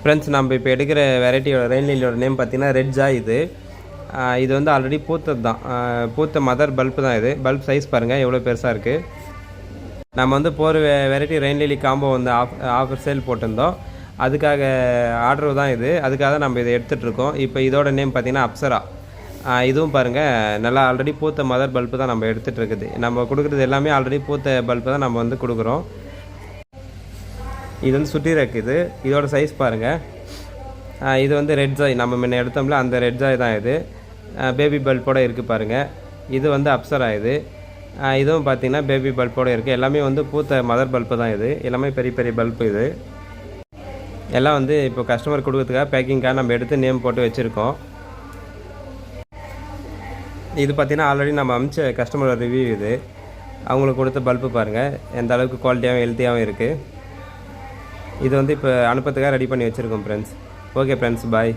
Friends நம்ம இப்போ எடுக்கிற வெரைட்டியோட ரெயின்லிலியோட நேம் பார்த்தீங்கன்னா ரெட் ஜாய். இது வந்து ஆல்ரெடி பூத்தது தான், பூத்த மதர் பல்ப்பு தான். இது பல்ப் சைஸ் பாருங்கள் எவ்வளோ பெருசாக இருக்குது. நம்ம வந்து போகிற வெரைட்டி ரெயின்லிலி காம்போ வந்து ஆஃபர் சேல் போட்டிருந்தோம். அதுக்காக ஆர்டர் தான் இது. அதுக்காக நம்ம இதை எடுத்துகிட்ருக்கோம். இப்போ இதோட நேம் பார்த்திங்கன்னா அப்சரா. இதுவும் பாருங்கள் நல்லா ஆல்ரெடி பூத்த மதர் பல்ப்பு தான் நம்ம எடுத்துகிட்டு இருக்குது. நம்ம கொடுக்குறது எல்லாமே ஆல்ரெடி பூத்த பல்ப்பு தான் நம்ம வந்து கொடுக்குறோம். இது வந்து சுட்டி இருக்குது. இதோட சைஸ் பாருங்கள். இது வந்து ரெட் ஜாய், நம்ம முன்ன எடுத்தோம்ல அந்த ரெட் ஜாய் தான் இது. பேபி பல்போடு இருக்குது பாருங்கள். இது வந்து அப்சரா. இதுவும் பார்த்திங்கன்னா பேபி பல்போடு இருக்குது. எல்லாமே வந்து பூத்த மதர் பல்ப்பு தான். இது எல்லாமே பெரிய பெரிய பல்ப்பு. இது எல்லாம் வந்து இப்போ கஸ்டமர் கொடுக்கறதுக்காக பேக்கிங்காக நம்ம எடுத்து நேம் போட்டு வச்சுருக்கோம். இது பார்த்திங்கன்னா ஆல்ரெடி நம்ம அமிச்ச கஸ்டமரோட ரிவ்யூ. இது அவங்களுக்கு கொடுத்த பல்பு பாருங்கள் எந்த அளவுக்கு குவாலிட்டியாகவும் ஹெல்த்தியாகவும் இருக்குது. இது வந்து இப்போ அனுப்புறதுக்காக ரெடி பண்ணி வச்சுருக்கோம் ஃப்ரெண்ட்ஸ். ஓகே ஃப்ரெண்ட்ஸ், பாய்.